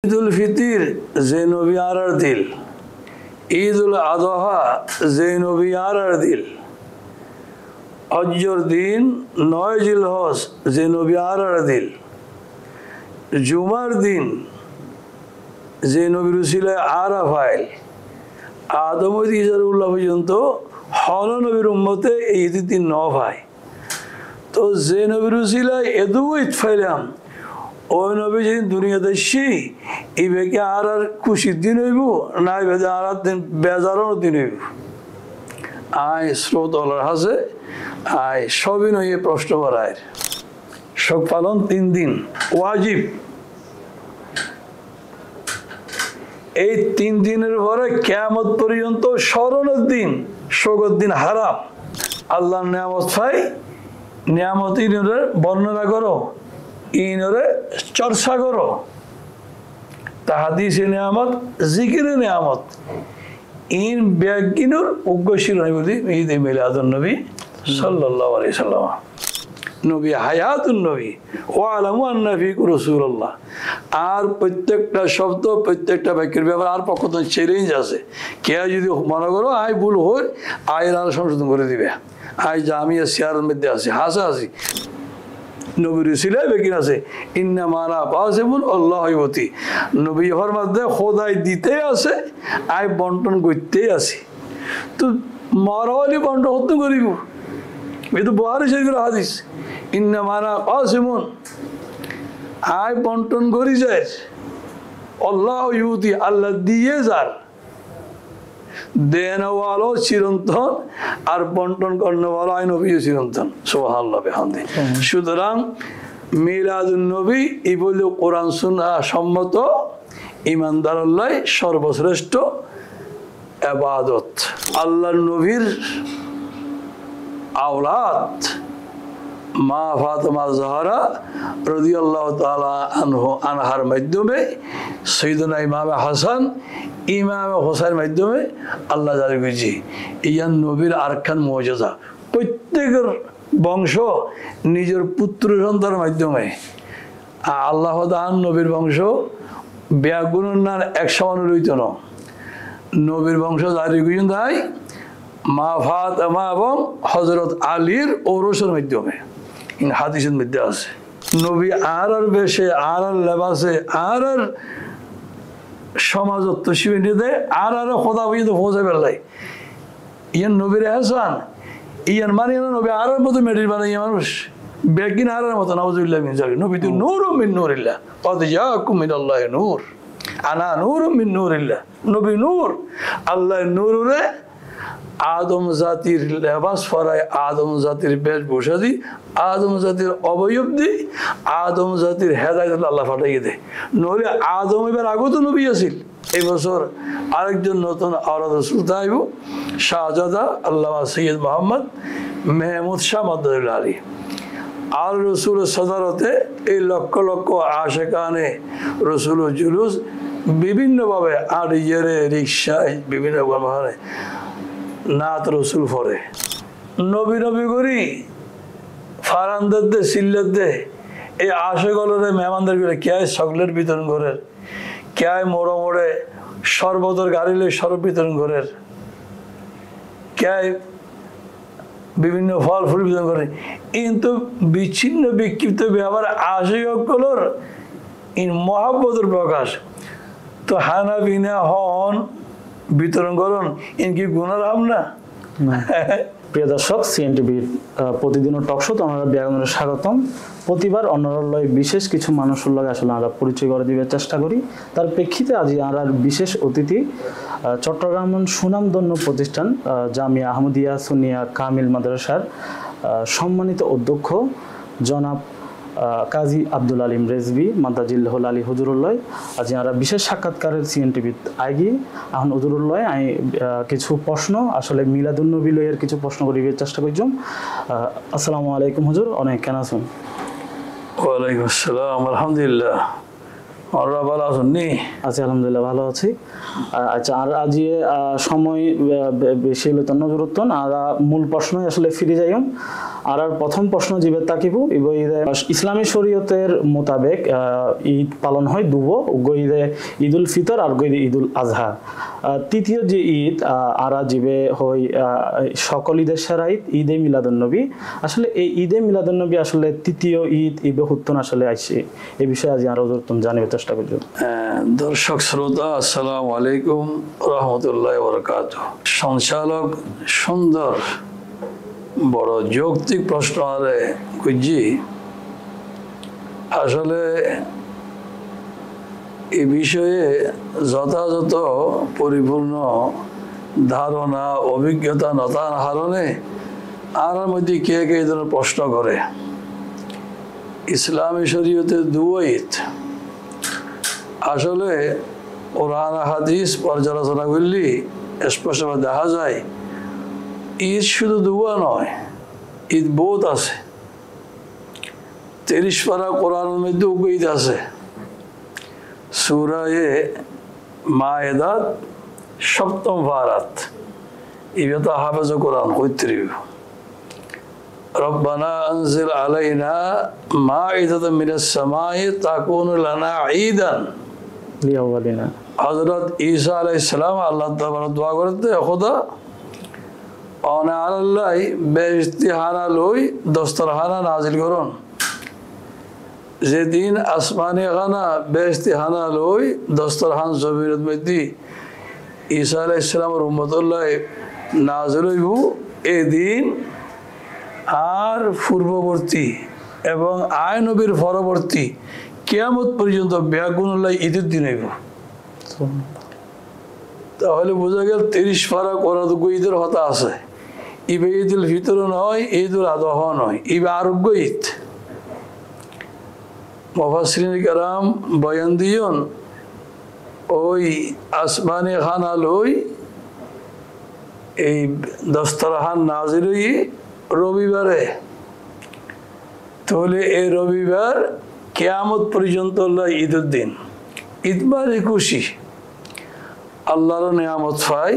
ঈদুল ফিতির যে নবী আর দিল, ঈদুল আদহা যে নবী আর দিল, হজ্জর দিন 9 জিলহজ যে নবী আর দিল, জুমার দিন যে নবীর উসিলায় আরাফাইল, আদম হইতে ইসারুল্লাহ পর্যন্ত হন নবীর উম্মতে এই ঈদের দিন ন ভাই। তো যে নবীর উসিলায় এদু ঈদ ফাইলাম, ওই নবী যেদিন দুনিয়াতে সি এই বেকে আর খুশির দিন হইব না, আর দিন বেজারও দিন হইব। আয় স্রোত অলার হাসে আয় সবই নয় প্রশ্ন করায়। শোক পালন 3 দিন ওয়াজিব। এই 3 দিনের পরে কিয়ামত পর্যন্ত স্মরণের দিন, শোকের দিন হারাম। আল্লাহর নিয়ামত পাই, নিয়ামত ইনরে বর্ণনা করো, ইনরে চর্চা করো। তাহাদিসে নিয়ামত, জিকিরে নিয়ামত, ইন ব্যাগিনুর উগ্রশীল বলি ঈদে মিলাদুন নবী সাল্লাল্লাহু আলাইহি সাল্লাম। নবী হায়াতুন নবী ওয়া আলামু আন্না ফীকুম রাসূলুল্লাহ। আর প্রত্যেকটা শব্দ, প্রত্যেকটা বাক্যের ব্যাপারে আর পক্ষ থেকে চ্যালেঞ্জ আছে। কেউ যদি মনে করো আয় ভুল হয়, আয়ের আর সংশোধন করে দিবে। আয় জামিয়া সিয়ারের মধ্যে আছে হাসাহাসি নবীর উসিলায় বেকিন আছে ইন্না মানা কাসিমুন আল্লাহবতী। নবী হওয়ার মধ্যে খোদাই দিতে আছে, আয় বন্টন করতেই আছে। তো মারাওয়ালি বন্টন হতে করিব, এই তো বুখারী শরীফের হাদিস। ইন্না মানা কাসিমুন, আয় বন্টন করি যায়, আল্লাহবতী আল্লাহ দিয়ে যার, দেনওয়ালাও চিরন্তন আর বন্টন কর্ণওয়ালা আই নবীও চিরন্তন। সুবহানাল্লাহ বিহামদি। সুতরাং মিলাদুন নবী এই বলে কোরআন সুন্নাহ সম্মত ইমানদার আল্লাহ সর্বশ্রেষ্ঠ ইবাদত। আল্লাহর নবীর আওলাদ মা ফাতেমা জাহরা রাদিয়াল্লাহু তাআলা আনহার মাধ্যমে সাইয়েদনা ইমাম হাসান, ইমাম হোসেনের মাধ্যমে আল্লাহ জারি করেছে ইয়ান নবীর আরকান মুজিজা। প্রত্যেকের বংশ নিজের পুত্র সন্তানের মাধ্যমে আল্লাহ দান নবীর বংশ ব্যাগুণের নাম 100 রইত না। নবীর বংশ জারি করেছেন তাই মা ফাতেমা এবং হযরত আলীর ঔরসের মাধ্যমে। হাদিসের মধ্যে আছে নবী আর বেশে আর লেবাসে আর সমাজত্ব শিবিনে দেয় আর খোদা পর্যন্ত পৌঁছে ফেললাই। ইয়ান নবীর এহসান, ইয়ান মানে নবী আর মতো মেডির বানাই মানুষ বেকিন আর মতো নাউজুবিল্লাহ মিন যালিক। নবী তো নূরুম মিন নূরিল্লাহ, ক্বাদ জাআকুম মিনাল্লাহি নূর, আনা নূরুম মিন নূরিল্লাহ। নবী নূর, আল্লাহ নূরে আদম জাতির লেবাস ফরায়, আদম জাতির বেশ বসা দি, আদম জাতির অবয়ব দি, আদম জাতির হেদায়েত আল্লাহ ফাটাইয়ে দেয়। নহলে আদম এবার আগত নবী আছিল। এই বছর আরেকজন নতুন আওলাদ রাসূল তাইব শাহজাদা আল্লামা সৈয়দ মোহাম্মদ মেহমুদ শাহ মাদ্দাদুল আলী। আর রসুলের সদারতে এই লক্ষ লক্ষ আশেকানে রসুল জুলুস বিভিন্নভাবে আর ইয়েরে রিক্সায় বিভিন্ন ব্যবহারে নাত রসুল ফরে নবী নবী করি ফারান্দার দে সিল্লার দে এই আশে গলরে মেহমানদের করে কে সকলের বিতরণ করের, কে মোড়ে মোড়ে শরবতের গাড়িলে শরবত বিতরণ করের, কে বিভিন্ন ফল ফুল বিতরণ করে। কিন্তু বিচ্ছিন্ন বিক্ষিপ্ত ব্যাপার আশে গলর ইন মহাব্বতের প্রকাশ। তো হানা বিনা হন বিতরণ করুন, ইনকি গুনার হাম না। প্রিয় দর্শক, সিএনটিভির প্রতিদিনের টকশোতে আমরা ব্যাগনের স্বাগতম। প্রতিবার অন্যরালয় বিশেষ কিছু মানুষের লগে আসলে আমরা পরিচয় করে দিবার চেষ্টা করি। তার প্রেক্ষিতে আজ আমরা বিশেষ অতিথি চট্টগ্রাম সুনামধন্য প্রতিষ্ঠান জামিয়া আহমদিয়া সুন্নিয়া কামিল মাদ্রাসার সম্মানিত অধ্যক্ষ জনাব কাজী আব্দুল আলিম রেজভী মাদাজিল্লাহুল আলী হুজুরুল্লাহ আজ আমরা বিশেষ সাক্ষাৎকারের সিএনটিভি আগে এখন হুজুরুল্লাহ আমি কিছু প্রশ্ন আসলে মিলাদুন নবী লয়ের কিছু প্রশ্ন করিবার চেষ্টা করছিলাম। আসসালামু আলাইকুম হুজুর, অনেক কেন আছেন? ওয়ালাইকুম আসসালাম, আলহামদুলিল্লাহ। আমরা ভালো আছেন নি? আছি আলহামদুলিল্লাহ, ভালো আছি। আচ্ছা, আর আজ সময় বেশি হলে তো নজরত্ব না, মূল প্রশ্নই আসলে ফিরে যাইম। আর প্রথম প্রশ্ন জিবে তাকিবু ঈদে ইসলামী শরীয়তের মোতাবেক ঈদ পালন হয় দুবো গইদে ঈদুল ফিতর আর গইদে ঈদুল আজহা তৃতীয় যে ঈদ আরা জিবে হয় সকল ঈদের সেরা ঈদ ঈদে মিলাদুন্নবী আসলে এই ঈদে মিলাদুন্নবী আসলে তৃতীয় ঈদ ইবে হুত্তন আসলে আইছে এই বিষয়ে আজ আরো জানিবার চেষ্টা করব। দর্শক শ্রোতা আসসালামু আলাইকুম রহমতুল্লাহ বরকাতুহ। সঞ্চালক সুন্দর বড় যৌক্তিক প্রশ্ন আরে খুঁজি আসলে এই বিষয়ে যথাযথ পরিপূর্ণ ধারণা অভিজ্ঞতা নতার হারণে আর মধ্যে কে কে এই ধরনের প্রশ্ন করে। ইসলামী শরীয়তে দুইত আসলে কোরআন হাদিস পর্যালোচনা করলে স্পষ্টভাবে দেখা যায় ঈদ শুধু দুয়া নয়, ঈদ বহুত আছে। 30 পারা কোরআনের মধ্যে ঈদ আছে। সূরা মায়েদাত 7ম পারাত ইবে তো হাফেজ কোরআন কইত্রিব রব্বানা আনজিল আলাইনা মাইদাতাম মিনাস সামাই তাকুনু লানা ঈদান লিআওয়ালিনা। হযরত ঈসা আলাইহিস সালাম আল্লাহ তাআলা দোয়া করতে খোদা অনা আল্লাহ বেইস্তিহানা লই দস্তরখানা নাজিল করুন। যেদিন আসমানি খানা বেইস্তিহানা লই দস্তরখান জমিনের মধ্যে ঈসা আলাইহিস সালামের উম্মতুল্লাহ নাজিল হইব এদিন আর পূর্ববর্তী এবং আয় নবীর পরবর্তী কিয়ামত পর্যন্ত ব্যাগুনুল্লাহ ঈদের দিন হইব। তাহলে বোঝা গেল 30 পারা কোরআন ঈদের হতা আছে। ইবে ঈদুল ফিতর নয়, ঈদুল আদহা নয়, ইবে আরোগ্য ঈদ। মুফাসসিরিন কেরাম বয়ান দিয়ন ওই আসমানি খানা লই এই দস্তরখান নাজিল হই রবিবারে। তাহলে এই রবিবার কিয়ামত পর্যন্ত ঈদের দিন। ঈদ মানে খুশি, আল্লাহর নিয়ামত পাই,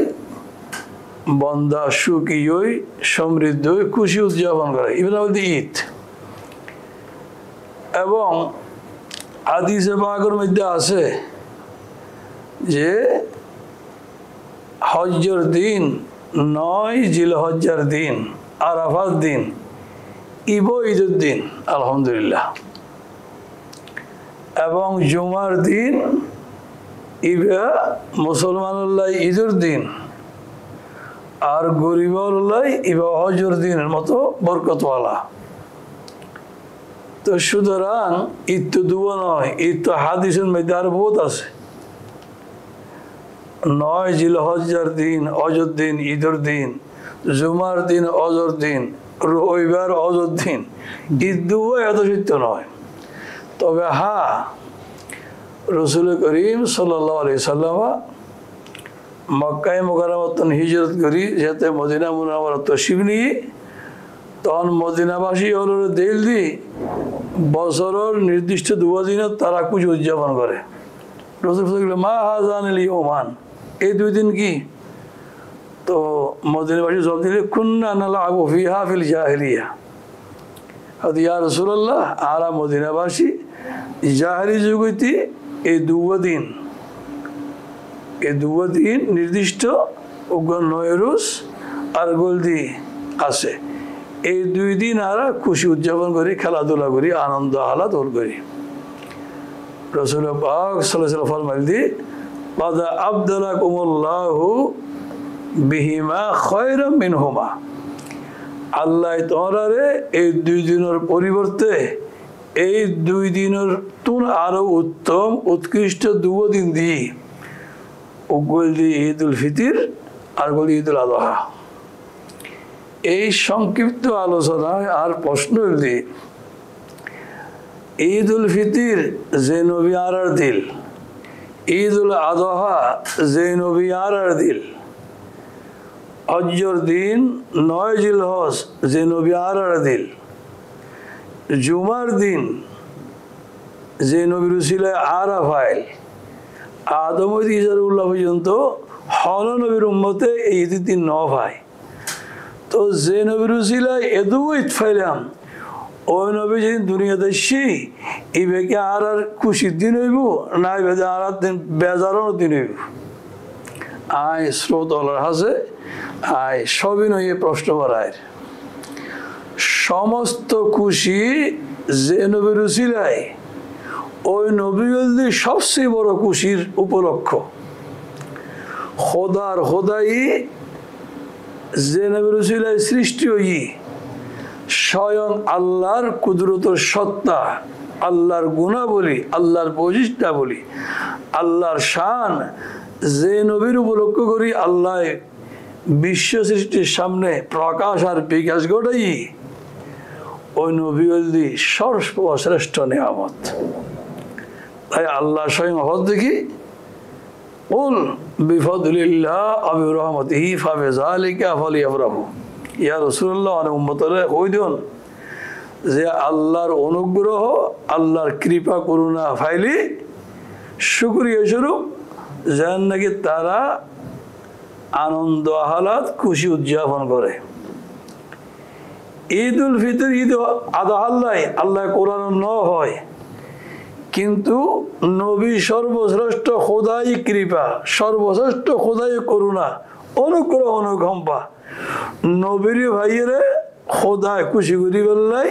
বন্দা সুখী হই, সমৃদ্ধ হই, খুশি উদযাপন করে, এগুলো বলতে ঈদ। এবং হাদিসে পাকের মধ্যে আছে যে হজ্জের দিন 9 জিলহজ্জার দিন আরাফার দিন ইব ঈদের দিন আলহামদুলিল্লাহ। এবং জুমার দিন ইবা মুসলমানুল্লাহ ঈদের দিন আর গরিবুল্লাহ ইবা হজের দিনের মতো বরকতওয়ালা। তো সুতরাং ঈদ তো দুয়া নয়, ঈদ তো হাদিসের মধ্যে আর বহুত আছে। 9 জিলহজ্জার দিন অজর দিন ঈদের দিন, জুমার দিন অজর দিন, রবিবার অজর দিন, ঈদ দুয়া এত সত্য নয়। তবে রসুল করিম সাল্লাল্লাহু আলাইহি সাল্লাম মক্কায় মুকাররমাতন হিজরত করি যেতে মদিনা মুনাওয়ারা তশরিফ নিয়ে তখন মদিনাবাসী হল দিল দি বছরের নির্দিষ্ট 2 দিনে তারা কুচ উদযাপন করে। রসুল মা হাজানিল ইয়মান, এই 2 দিন কি? তো মদিনাবাসী জবাব দিলে কুন্না নালআবু ফিহা ফিল জাহিলিয়া। ইয়া রাসূলুল্লাহ, আরা মদিনাবাসী জাহেরি যুগতি এই 2 দিন নির্দিষ্ট 9 রোজ আর গোলদি আছে। এই 2 দিন আমরা খুশি উদযাপন করি, খেলাধুলা করি, আনন্দ আহ্লাদ করি। রাসূল পাক সাল্লাল্লাহু আলাইহি ওয়াসাল্লাম ফরমাইলি قد أبدلكم الله بهما خيرا منهما। আল্লাহ তোমারে এই 2 দিনের পরিবর্তে এই 2 দিনের তুন আরো উত্তম উৎকৃষ্ট 2 দিন দিয়ে ওগুল দিয়ে ঈদুল ফিতর আর বলি ঈদুল আদহা। এই সংক্ষিপ্ত আলোচনায় আর প্রশ্ন হইলে ঈদুল ফিতর যে নবী আরার দিল, ঈদুল আদহা যে নবী আরার দিল, হজ্জর দিন 9 জিলহজ যে নবী আরার দিল, জুমার দিন যে নবীর উসিলায় আরাফাইল, আদম হইতে ইসা উল্লাহ পর্যন্ত হল নবীর উম্মতে এই ঈদের দিন 9 ভাই। তো যে নবীর উসিলায় এদু ইতফাইলাম ওই নবী যেদিন দুনিয়াতে এসছি এই বেকে আর খুশির দিন হইব না বেদে আর দিন বেজারও দিন হইব আয় স্রোত হাসে আয় সবই নয় প্রশ্ন করায় সমস্ত খুশি যে নবীর উসিলায় ওই নবীগুলি সবচেয়ে বড় খুশির উপলক্ষ খোদার খোদাই যে নবীর উসিলায় সৃষ্টি হই স্বয়ং আল্লাহর কুদরতের সত্তা আল্লাহর গুণাবলী আল্লাহর বৈশিষ্ট্যাবলী আল্লাহর শান যে নবীর উপলক্ষ করি আল্লাহ বিশ্ব সৃষ্টির সামনে প্রকাশ আর বিকাশ ঘটাই ওই নবীগুলি সর্বশ্রেষ্ঠ নিয়ামত তাই আল্লাহ স্বয়ং হজ দেখি উল বিফদলিল্লাহ আবি রহমতিহি ফাবিযালিকা ফালিয়াফরাহু ইয়া রাসূলুল্লাহ আর উম্মতরে কই দিন যে আল্লাহর অনুগ্রহ আল্লাহর কৃপা করুণা ফাইলি শুকরিয়া স্বরূপ যেন নাকি তারা আনন্দ আহ্লাদ খুশি উদযাপন করে ঈদ উল ফিতর ঈদ আদা আল্লাহ কোরআন ন হয় কিন্তু নবী সর্বশ্রেষ্ঠ খোদাই কৃপা সর্বশ্রেষ্ঠ খোদাই করুণা অনুগ্রহ অনুকম্পা নবীর ভাইয়েরে খোদায় খুশি করি বললাই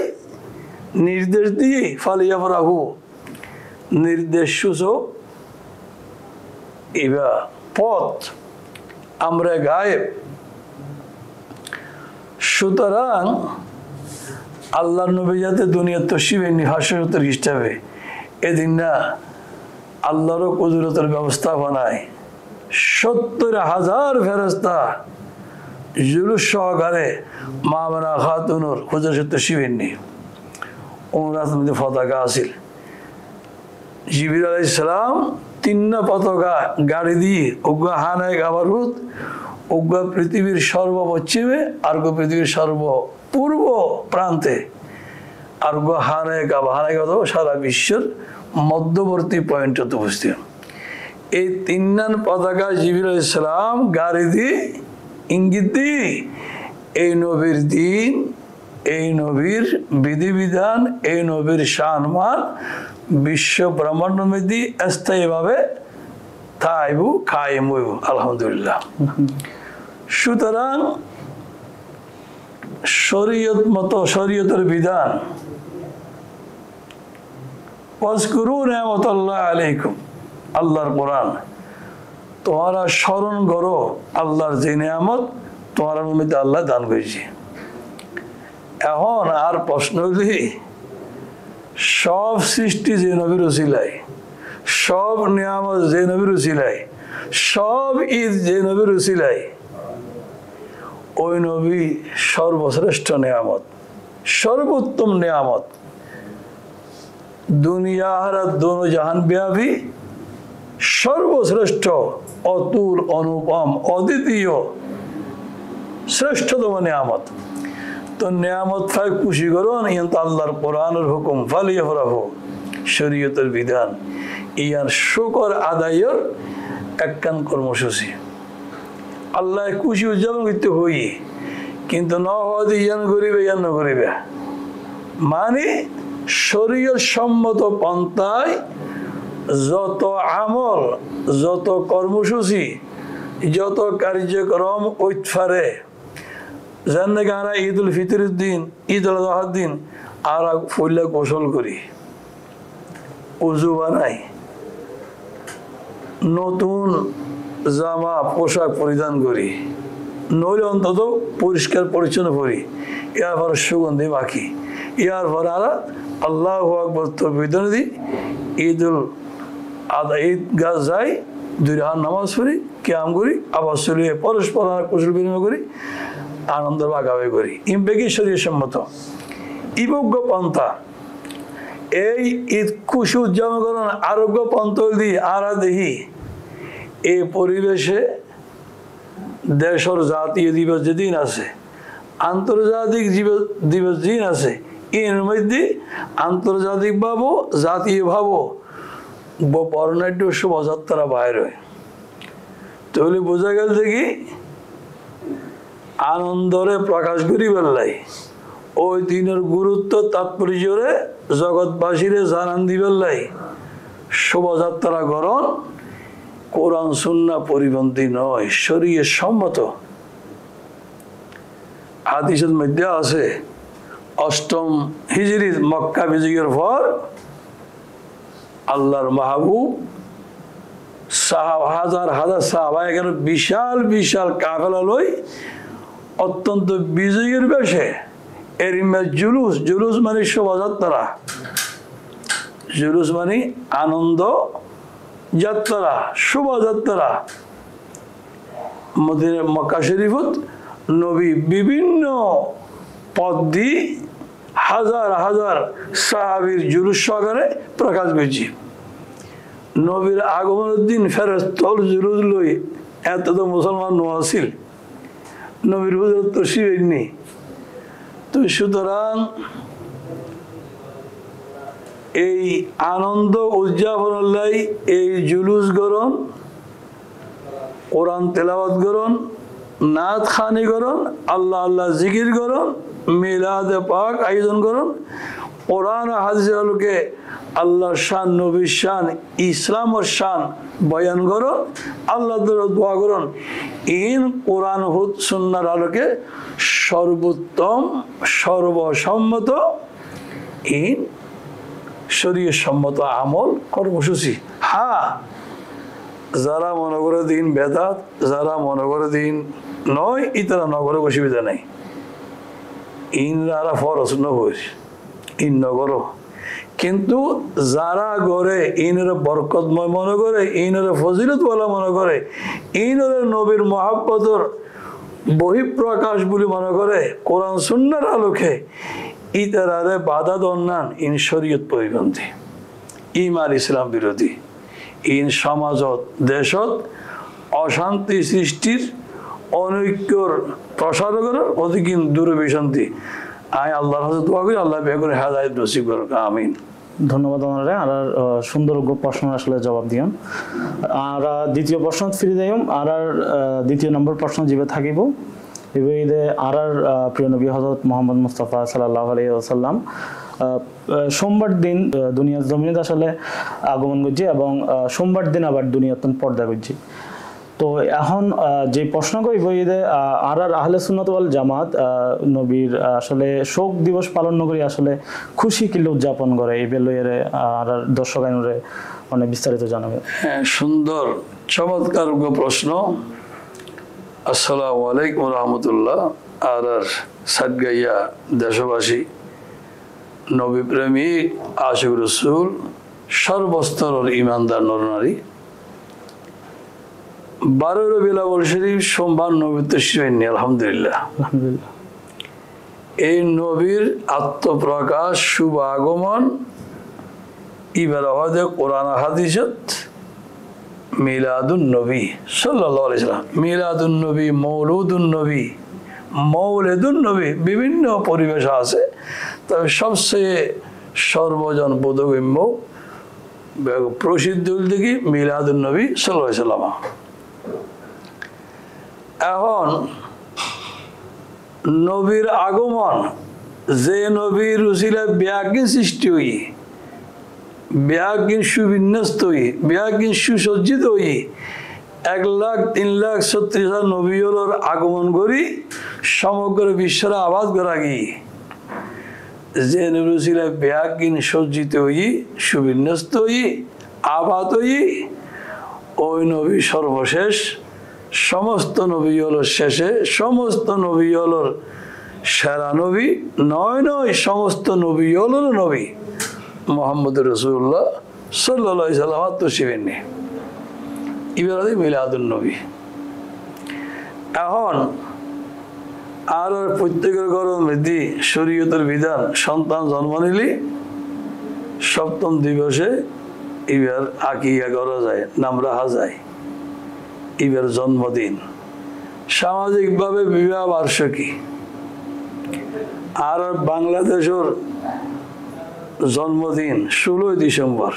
নির্দেশ দিয়ে ফালিয়া রাহু নির্দেশ সূচক এবা পথ আমরা গায়েব সুতরাং আল্লাহর নবী যাতে দুনিয়ার তশরিফে হাসরের হিসাবে এদিন না আল্লাহর কুদরতের ব্যবস্থাপনায় ৭০,০০০ ফেরেশতা জুলুস সহকারে মা মানা খাতুনুর হুজুর তশরিফে ওনার মধ্যে পতাকা আছিল জিবরিল আলাইহিস সালাম ৩ পতাকা গাড়ি দিয়ে ওগা হানায় গাবারুত ওগা পৃথিবীর সর্বপশ্চিমে আর পৃথিবীর সর্বপূর্ব প্রান্তে আর হানায় গাবা হানায় গাবা সারা বিশ্বের মধ্যবর্তী পয়েন্টে উপস্থিত এই ৩ পতাকা জিবরিল আলাইহিস সালাম গাড়ি দিয়ে ইঙ্গিত দিয়ে এই নবীর দিন এই নবীর বিধিবিধান এই নবীর শানমান বিশ্ব ব্রহ্মাণ্ড মধ্যে স্থায়ীভাবে থাইব কায়েম হইব আলহামদুলিল্লাহ সুতরাং শরীয়ত মতো শরীয়তের বিধান ওয়াজকুরু নিয়ামতাল্লাহ আলাইকুম আল্লাহর কোরআন তোমরা স্মরণ করো আল্লাহর যে নিয়ামত তোমার মধ্যে আল্লাহ দান করেছে এখন আর প্রশ্ন হইলে সব সৃষ্টি যে নবীর উসিলায় সব নিয়ামত যে নবীর উসিলায় সব ঈদ যে নবীর উসিলায় ওই নবী সর্বশ্রেষ্ঠ নিয়ামত সর্বোত্তম নিয়ামত দুনিয়া আর দোনো জাহান ব্যাপী সর্বশ্রেষ্ঠ অতুল অনুপম অদ্বিতীয় শ্রেষ্ঠতম নিয়ামত তো নিয়ামত ফাই খুশি করো কিন্তু আল্লাহর কোরআনের হুকুম ফালিয়াফরাহু শরীয়তের বিধান ইয়ার শুকর আদায়ের একখান কর্মসূচি আল্লাহ খুশি উদযাপন করতে হই কিন্তু ন হওয়া ইয়ান করিবে ইয়ান ন করিবে মানে শরীয়ত সম্মত পন্থায় যত আমল যত কর্মসূচি যত কার্যক্রম ঐতফারে যেন নাকি আমরা ঈদ উল ফিতরের দিন ঈদ উল আজহার দিন আর ফুল্লা গোসল করি উজু বানাই নতুন জামা পোশাক পরিধান করি নইলে অন্তত পরিষ্কার পরিচ্ছন্ন করি ইয়ার পর সুগন্ধি মাখি ইয়ার পর আর আল্লাহু আকবার তকবীর দিই ঈদ উল আদহা ঈদ গাছ যাই 2 রাকাত নামাজ পড়ি কিয়াম করি আবার চলিয়ে পরস্পর কুশল বিনিময় করি আনন্দ ভাগাভাগি করি ইমবেকি শরীয় সম্মত ইবজ্ঞ পন্থা এই ঈদ খুশি উদযাপন করেন আরোগ্য পন্থা দিয়ে আর দেখি এই পরিবেশে দেশের জাতীয় দিবস যেদিন আছে আন্তর্জাতিক দিবস দিন আছে এর মধ্যে আন্তর্জাতিক ভাবো জাতীয় ভাবো বর্ণাঢ্য শোভাযাত্রা বাইর হয় তাহলে বোঝা গেল দেখি আনন্দরে প্রকাশ করি বেলাই ওই দিনের গুরুত্ব তাৎপর্যরে জগৎবাসীরে জানান দিবেলাই শোভাযাত্রা গরণ কোরআন সুন্নাহ পরিপন্থী নয়, শরীয়ত সম্মত। হাদিসের মধ্যে আছে 8ম হিজরিত মক্কা বিজয়ের পর আল্লাহর মাহবুব হাজার হাজার সাহাবা এখানে বিশাল বিশাল কাফেলা লই অত্যন্ত বিজয়ের বেশে জুলুস, জুলুস মানে শোভাযাত্রা, জুলুস মানে আনন্দ যাত্রা, শোভাযাত্রা মক্কা শরীফত নবী বিভিন্ন পথ দিয়ে হাজার হাজার সাহাবীর জুলুস সহকারে প্রকাশ করছি। নবীর আগমনের দিন ফেরেশতার জুলুস লই এত তো মুসলমান নোয়াছিল, নবীর হুজুর তো শিবেননি। তো সুতরাং এই আনন্দ উদযাপনের লাই এই জুলুস গরণ, কোরআন তেলাওয়াত গরণ, নাত খানি গরণ, আল্লাহ আল্লাহ জিকির গরণ, মিলাদে পাক আয়োজন গরণ, কোরআন হাদিসের আলোকে আল্লাহর শান, নবীর শান, ইসলামের শান বয়ান করুন, আল্লাহ দোয়া করুন। ইন কোরআন হুদ সুন্নাহর আলোকে সর্বোত্তম সর্বসম্মত ইন শরীয়ত সম্মত আমল কর্মসূচি। হ্যাঁ, যারা মনে করে দিন বেদাত, যারা মনে করে দিন নয়, ইতারা নগরে অসুবিধা নেই। ইনরা ফরজ নগর, ইন নগর, কিন্তু যারা গড়ে ইনের বরকতময় মনে করে, ইনের ফজিলতওয়ালা মনে করে, ইনের নবীর মহাব্বতর বহিঃপ্রকাশ বলে মনে করে, কোরআন সুন্নাহর আলোকে ইতারারে বাধা দন্নান ইন শরীয়ত পরিপন্থী, ইমান ইসলাম বিরোধী, ইন সমাজত দেশত অশান্তি সৃষ্টির, অনৈক্যর প্রসার করার অধিকিন দূরভিসন্ধি। আয় আল্লাহর কাছে দোয়া করি, আল্লাহ বেগুনে হেদায়েত নসিব করুক, আমিন। ধন্যবাদ ওনারে। আর সুন্দর প্রশ্ন আসলে জবাব দিয়ম। আর দ্বিতীয় প্রশ্ন ফিরে যাইম। আর দ্বিতীয় নম্বর প্রশ্ন যেভাবে থাকিব এভাবে আর প্রিয় নবী হযরত মুহাম্মদ মুস্তাফা সাল্লাল্লাহু আলাইহি ওয়াসাল্লাম সোমবার দিন দুনিয়ার জমিনে আসলে আগমন করছে এবং সোমবার দিন আবার দুনিয়াতন পর্দা করছে। তো এখন যে প্রশ্ন করিব আর আহলে সুন্নাত ওয়াল জামাত নবীর আসলে শোক দিবস পালন করি আসলে খুশি কিলো উদযাপন করে এই বেলয়ের আর দর্শক আইনরে অনেক বিস্তারিত জানাবে। হ্যাঁ, সুন্দর চমৎকার প্রশ্ন। আসসালামু আলাইকুম রহমতুল্লাহ। আর সাদগাইয়া দেশবাসী, নবী প্রেমিক, আশিক রসুল, সর্বস্তরের ইমানদার নরনারী, 12 রবিউল আউয়াল শরীফ সোমবার নবীত্ব শিবাইনি, আলহামদুলিল্লাহ। এই নবীর আত্মপ্রকাশ, শুভ আগমন, এবার হয়তো কোরআন হাদিসত মিলাদুন নবী সাল্লাল্লাহু আলাইহি সাল্লাম, মিলাদুন নবী, মৌলুদুন নবী, মৌলিদুন নবী, বিভিন্ন পরিবেশ আছে। তবে সবচেয়ে সর্বজন বোধগম্য প্রসিদ্ধ দেখি মিলাদুন নবী সাল্লাল্লাহু আলাইহি সাল্লাম। এখন নবীর আগমন, যে নবীর উসিলায় ব্যাগিন সৃষ্টি হই, ব্যাগিন সুবিন্যস্ত হই, ব্যাগিন সুসজ্জিত হই, 1,03,36,000 নবীর আগমন করি সমগ্র বিশ্বের আবাদ করা গিয়ে, যে নবীর উসিলায় ব্যাগিন সজ্জিত হই, সুবিন্যস্ত হই, আবাদ হই, ওই নবী সর্বশেষ, সমস্ত নবী হলোর শেষে, সমস্ত নবী হলোর সেরা নবী, নয় সমস্ত নবী হলোর নবী মুহাম্মদ রাসূলুল্লাহ সাল্লাল্লাহু আলাইহি সাল্লাম তো শিবেননি। এবার মিলাদুন নবী। এখন আর প্রত্যেকের ঘরের মধ্যে শরীয়তের বিধান, সন্তান জন্ম নিলে 7ম দিবসে এবার আকিকা করা যায়, নাম রাখা যায়। এবার জন্মদিন, সামাজিকভাবে বিবাহ বার্ষিকী। আর বাংলাদেশের জন্মদিন 16 ডিসেম্বর,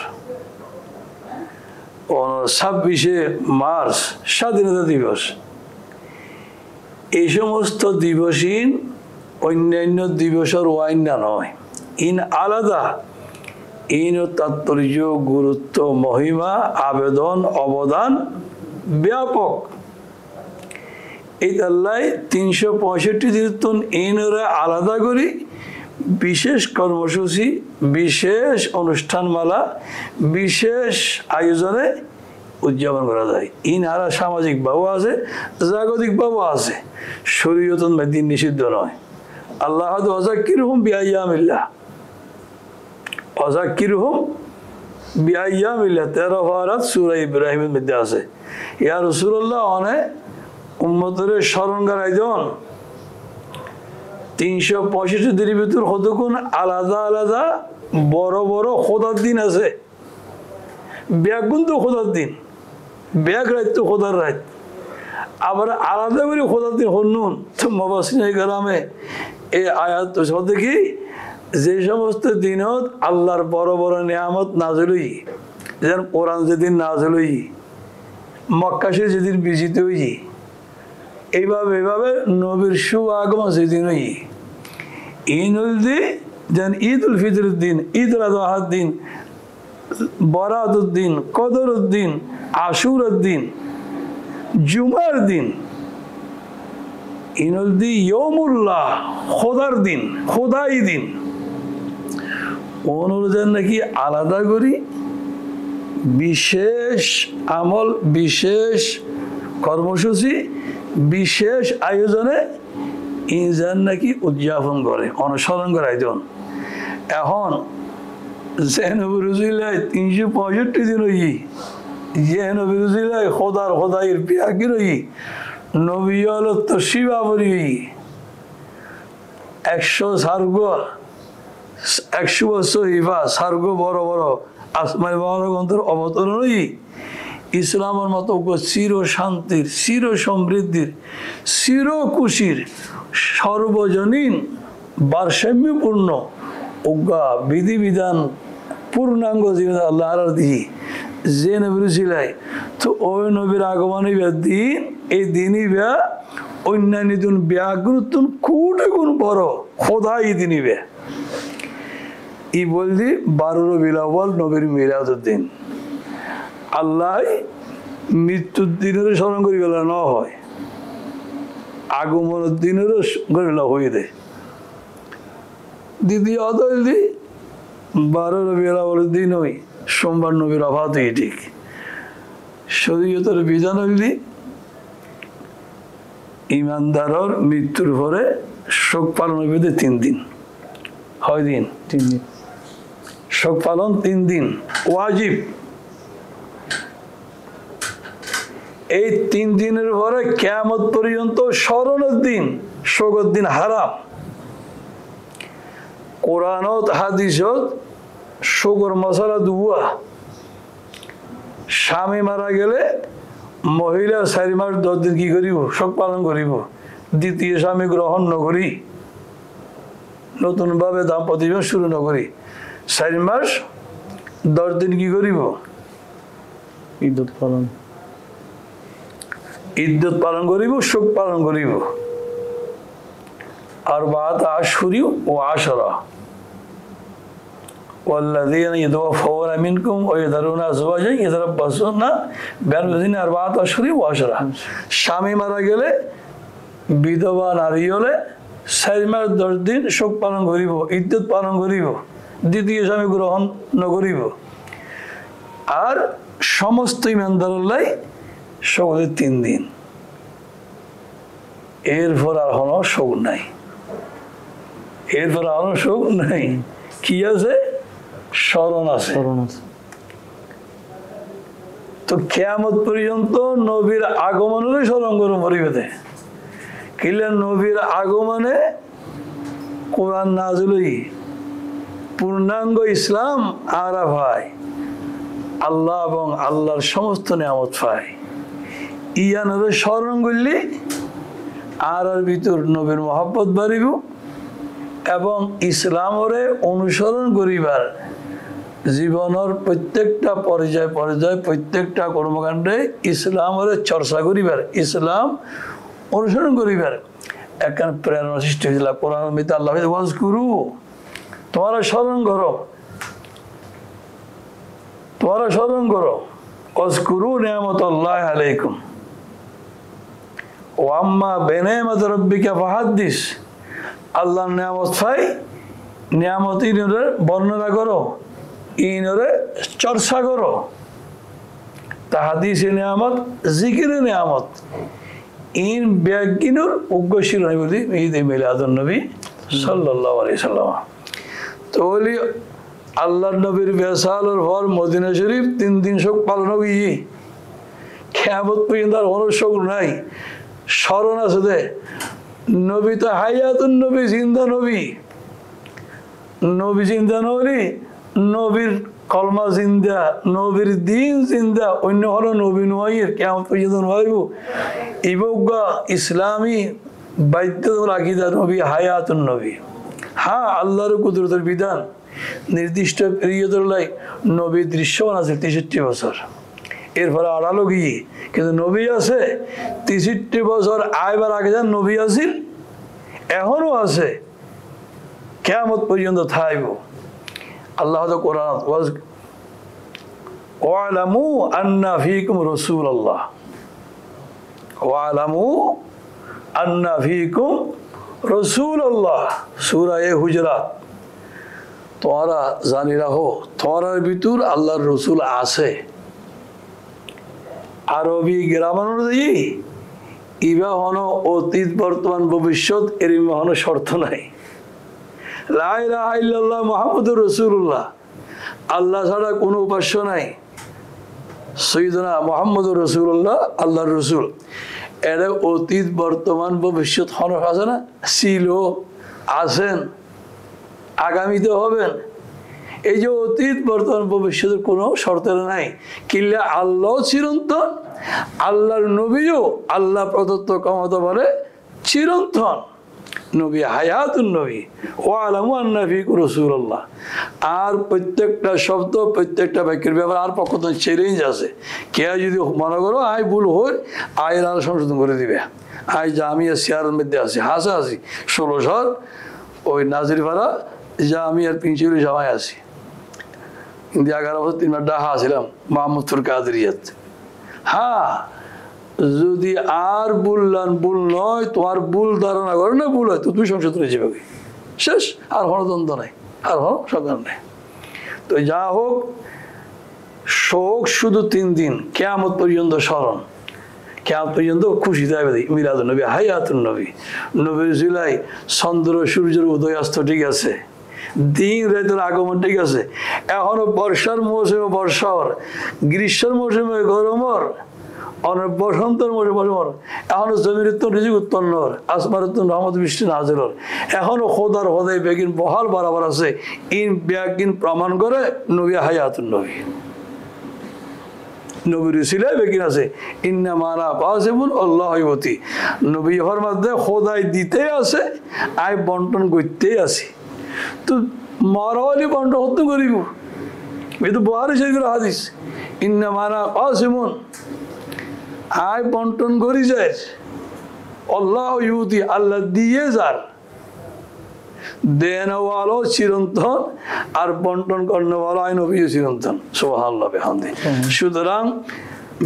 26শে মার্চ স্বাধীনতা দিবস। এই সমস্ত দিবসীন অন্যান্য দিবসের ওয়াইনা নয়, ইন আলাদা, ইন তাৎপর্য, গুরুত্ব, মহিমা, আবেদন, অবদান ব্যাপক। এই আল্লাহ 365 দিন ইনরে আলাদা করি বিশেষ কর্মসূচি, বিশেষ অনুষ্ঠানমালা, বিশেষ আয়োজনে উদযাপন করা যায়। ইন আরা সামাজিকভাবেও আছে, জাগতিকভাবেও আছে, শরীয়তুন দিন নিষিদ্ধ নয়। আল্লাহ ওয়াযাক্কিরহুম বিআইয়ামিল্লাহ, ওয়াযাক্কিরহুম বিআইয়ামিল্লাহ 13 পারাত সূরা ইব্রাহিমের মধ্যে আছে। ইয়া রাসূলুল্লাহ অনে উম্মতের স্মরণ করাই দেন 365 দিনের ভিতর কতক্ষণ আলাদা আলাদা বড় বড় খোদার দিন আছে। ব্যাগুন তো খোদার দিন, ব্যাগ রাত তো খোদার রাত, আবার আলাদা করে খোদার দিন হন্নুন তো মুফাসসিরিনে কেরামে এই আয়াত দেখি যে সমস্ত দিনত আল্লাহর বড় বড় নিয়ামত নাযিল হই, যেমন কোরআন যেদিন নাযিল হই, মক্কা শরীফ যেদিন বিজিত হই, এইভাবে নবীর শুভ আগমন সেদিন হই। যেন ঈদ উল ফিতরের দিন, ঈদ উল আযহার দিন, বরাতুর দিন, কদরের দিন, আশুরার দিন, জুমার দিন, ইনলদি ইয়মুল্লাহ খোদার দিন, খোদাই দিন। অনুরোধের নাকি আলাদা করি বিশেষ আমল, বিশেষ কর্মসূচি, বিশেষ আয়োজনে ইনজান নাকি উদযাপন করে, অনুসরণ করাই দেন। এখন যে নবীরুজিল্লাহ 365 দিন হই, যে নবীরুজিল্লাহ খোদার খোদাইয়ের বিয়াগির হই, নবী হল তো শিবাবরি 100 সার্গ, 100 বছর ইভা সার্গ বড় বড় আসমানি মহাগ্রন্থের অবতরণ হই, ইসলামের মতো চির শান্তির, চির সমৃদ্ধির, চির খুশির, সর্বজনীন ভারসাম্যপূর্ণ অজ্ঞা বিধিবিধান পূর্ণাঙ্গ জীবন আল্লাহ দিই যে নবীর ছিলাই। তো ওই নবীর আগমনী দিন, এই দিনই ব্যা অন্যান্য দিন ব্যাগুণ কোটি গুণ বড় খোদাই দিনই ব্যা। ই বলছি 12 রবিউল আউয়াল নবীর মিলাদুর দিন। আল্লাহ মৃত্যুর দিনেরও স্মরণ করি গেল না হয়, আগমনের দিনেরও গরিলা হয়ে দেয়। দ্বিতীয় হইলি 12 রবিউল আউয়ালের দিন হই সোমবার নবীর অফাত হই, ঠিক শরীয়তের বিধান হইলি ইমানদারের মৃত্যুর পরে শোক পালন হইবে 3 দিন। হয় দিন 3 দিন শোক পালন 3 দিন ওয়াজিব। এই 3 দিনের পরে কিয়ামত পর্যন্ত স্মরণের দিন, শোকের দিন হারাম। কোরআনত হাদিসত শোকর মশালা দুয়া। স্বামী মারা গেলে মহিলা 4 মাস 10 দিন কি করিব? শোক পালন করিব। দ্বিতীয় স্বামী গ্রহণ নকরি, নতুন ভাবে দাম্পত্য জীবন শুরু নকরি, 4 মাস 10 দিন কি করিব? ইদ্যত পালন, ইদ্যত পালন করিব, শোক পালন করিব। আর বাত আশুরি ও আশরা والذين يتوفون منكم ويذرون أزواجا يتربصن بأنفسهن 4 أشهر وعشرة। স্বামী মারা গেলে বিধবা নারী হলে 4 মাস 10 দিন শোক পালন করিব, ইদ্যত পালন করিব, দ্বিতীয় স্বামী গ্রহণ নকরিব। আর সমস্ত ইমানদারুল্লাহ শোকের 3 দিন। এরপর আর কোনো শোক নাই, এরপর আরো শোক নাই। কি আছে? স্মরণ আছে। তো কিয়ামত পর্যন্ত নবীর আগমনের স্মরণ করুন পরিবেদে। কিলে নবীর আগমনে কোরআন নাযিল হই, পূর্ণাঙ্গ ইসলাম আরা পায়, আল্লাহ এবং আল্লাহর সমস্ত নিয়ামত পায়। ইয়ানের স্মরণ করলে আর ভিতর নবীর মহব্বত বাড়িব এবং ইসলামরে অনুসরণ করিবার জীবনের প্রত্যেকটা পর্যায় পর্যায় প্রত্যেকটা কর্মকাণ্ডে ইসলামরে চর্চা করিবার, ইসলাম অনুসরণ করিবার একখান প্রেরণা সৃষ্টি হয়েছিল। কোরআন মিতে আল্লাহ ওয়াজ করু, তোমরা স্মরণ করো, তোমরা স্মরণ করো, ওয়াজ করু নিয়ামতুল্লাহ আলাইকুম ও আম্মা বেনেমাত রব্বিকা ফাহাদ্দিস। আল্লাহর নিয়ামত পাই, নিয়ামত ইনরে বর্ণনা করো, ইনরে চর্চা করো। তাহাদিসে নিয়ামত, জিকিরে নিয়ামত, ইন ব্যাগিনুর উগ্রশীল নবী বলি ঈদ মিলাদুন নবী সাল্লাল্লাহু আলাইহি সাল্লাম। তো বলি আল্লাহর নবীর বেসালের পর মদিনা শরীফ 3 দিন শোক পালন হয়ে কিয়ামত পর্যন্ত আর কোনো শোক নাই। স্মরণ আছে দে নবী তো হায়াতুন নবী, জিন্দা নবী, নবী জিন্দা নবী, নবীর কলমা জিন্দা, নবীর দিন জিন্দা, অন্য হলো নবী নয় কিয়ামত পর্যন্ত নইব। ইবগা ইসলামী বাধ্যতামূলক আকীদা নবী হায়াতুন নবী। হ্যাঁ, আল্লাহর কুদরতের বিধান নির্দিষ্ট পিরিয়ডের লাই নবী দৃশ্যমান আছে 63 বছর, এর ফলে আড়ালো গিয়ে কিন্তু নবী আছে 63 বছর আইবার আগে যান নবী আসিল, এখনো আছে, কিয়ামত পর্যন্ত থাকব। আল্লাহ তো কোরআন ওয়াজ ওয়ালামু আন্না ফীকুম রাসূলুল্লাহ, ওয়ালামু আন্না ফীকুম রাসূলুল্লাহ, সূরা হুজরাত। তোমরা জানি রাখো তোমার ভিতর আল্লাহর রসুল আছে। আরবি গ্রামার অনুযায়ী ইবা হন অতীত বর্তমান ভবিষ্যৎ এর হন শর্ত নাই। লা ইলাহা ইল্লাল্লাহ মুহাম্মাদুর রাসূলুল্লাহ, আল্লাহ ছাড়া কোনো উপাস্য নাই, সাইয়্যিদুনা মুহাম্মাদুর রাসূলুল্লাহ আল্লাহর রসুল। এর অতীত বর্তমান ভবিষ্যৎ হন আছে না, ছিল, আছেন, আগামীতে হবেন। এই যে অতীত বর্তমান ভবিষ্যতের কোনো শর্তের নাই। কিল্লা আল্লাহ চিরন্তন, আল্লাহর নবীও আল্লাহ প্রদত্ত ক্ষমতা বলে চিরন্তন নবী, হায়াতুন নবী। ওয়ালামু আন্না ফীকুম রাসূলুল্লাহ। আর প্রত্যেকটা শব্দ, প্রত্যেকটা বাক্যের ব্যাপারে আর পক্ষ থেকে চ্যালেঞ্জ আছে। কে যদি মনে করো আই ভুল হয়, আয়ের আর সংশোধন করে দিবে। আই জামিয়া সিয়ারের মধ্যে আছে, হাসা আছি 1600 ওই নাজিরপাড়া জামিয়ার প্রিন্সিপাল সবাই আছি। কিন্তু 11 বছর 3 মাস ডাহা ছিলাম মাহমুদপুর কাদরিয়াত। হ্যাঁ, যদি আর বললাম ভুল নয়, তোমার ভুল ধারণা করো না ভুল হয় তো তুই সংশোধন হয়ে যাবে, শেষ। আর হরদ্বন্দ্ব নাই, আর হর সরকার নেই। তো যা হোক, শোক শুধু 3 দিন, কিয়ামত পর্যন্ত স্মরণ, কিয়ামত পর্যন্ত খুশি থাকবে মিলাদুন নবী হায়াতুন নবী। নবীর জুলাই চন্দ্র সূর্যের উদয় অস্ত ঠিক আছে, দিন রাতের আগমন ঠিক আছে। এখনো বর্ষার মৌসুমে বর্ষার, গ্রীষ্মের মৌসুমে গরমর, অনেক বসন্তের মৌসুমর, এখনো জমির উত্তম রিজিক উৎপন্ন, আসমার উত্তম রহমত বৃষ্টি নাজিল। এখনো খোদার হদাই বেগিন বহাল বরাবর আছে। ইন ব্যাগিন প্রমাণ করে নবী হায়াতুন নবী, নবীর উসিলায় বেগিন আছে। ইন্না মানা কাসিমুন আল্লাহবতী, নবী হওয়ার মধ্যে খোদাই দিতে আছে, আয় বন্টন করতেই আছে। তো মারাওয়ালি বন্টন হত্যা করিব, এই তো বুখারী শরীফের হাদিস। ইন্না মানা কাসিমুন, আয় বন্টন করি যায়, আল্লাহ ইউতি, আল্লাহ দিয়ে যার, দেনওয়ালাও চিরন্তন আর বন্টন কর্ণওয়ালা আই নবীও চিরন্তন। সুবহানাল্লাহ বিহামদি। সুতরাং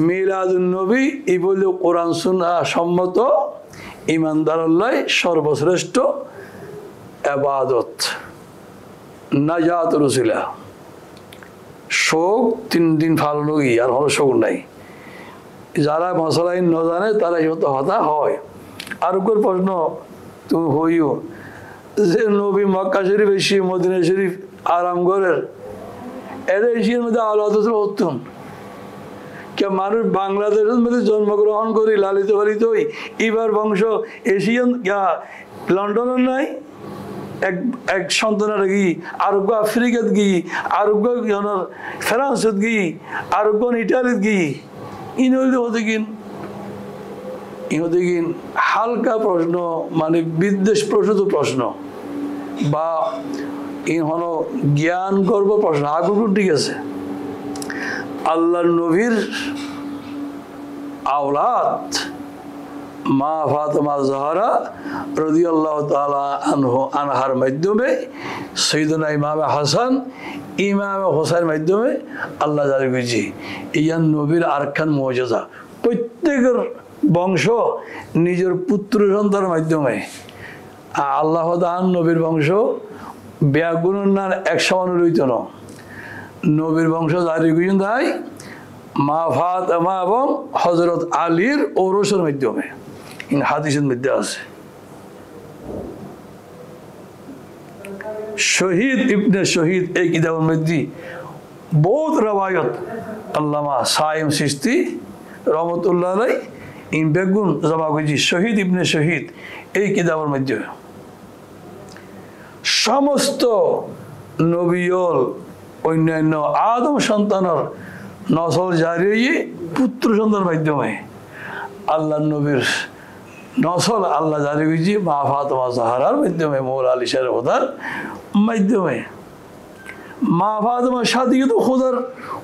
মিলাদুন নবী ই বলে কোরআন সুন্নাহ সম্মত ইমানদার আল্লাহ সর্বশ্রেষ্ঠ ইবাদত, নাজাত রসিলা। শোক 3 দিন ফালানো গিয়ে আর হলো শোক নাই। যারা মশালাই ন জানে তারা এই মতো হতা হয়। আর উপর প্রশ্ন তুমি হইও যে নবী মক্কা শরীফ এসে মদিনা শরীফ আরাম করের, এরা এশিয়ার মধ্যে আলাদা হতুন কে মানুষ বাংলাদেশের মধ্যে জন্মগ্রহণ করি, লালিত পালিত হই। এবার বংশ এশিয়ান লন্ডনের নাই, এক সন্তানের গিয়ে আরোগ্য আফ্রিকাত গিয়ে, আরোগ্য ফ্রান্সত গিয়ে, আরোগ্য ইটালিত গিয়ে, হতে কিন হালকা প্রশ্ন, মানে বিদ্বেষ প্রসূত প্রশ্ন বা হল জ্ঞান গর্ব প্রশ্ন, আগ্রহ ঠিক আছে। আল্লাহর নবীর আওলাদ মা ফাতেমা জাহরা রাদিয়াল্লাহু তাআলা আনহার মাধ্যমে সাইয়েদনা ইমাম হাসান ইমাম হোসেনের মাধ্যমে আল্লাহ জারি করেছে। ইয়ান নবীর আরকান মুজিজা প্রত্যেকের বংশ নিজের পুত্র সন্তানের মাধ্যমে আল্লাহ দান নবীর বংশ ব্যাগুণার এক সমান রইত না। নবীর বংশ জারি করেছেন তাই মা ফাতেমা এবং হযরত আলীর ঔরসের মাধ্যমে হাদিসের মধ্যে আছে। শহীদ ইবনে শহীদ এই কিতাবের মধ্যে বহুত রওয়ায়ত আল্লামা সাইম চিশতি রহমতুল্লাহ আলাইহি ইন বেগুন জমা করেছি শহীদ ইবনে শহীদ এই কিতাবের মধ্যে সমস্ত নবিয়ল অন্যান্য আদম সন্তানের নসল জারি হয়ে পুত্র সন্তানের মাধ্যমে আল্লাহ নবীর নসল আল্লাহ জারি করেছি মা ফাতেমা জাহরার মাধ্যমে মৌলা আলী শাহ খোদার মাধ্যমে। মা ফাতেমার সাথে তো খোদার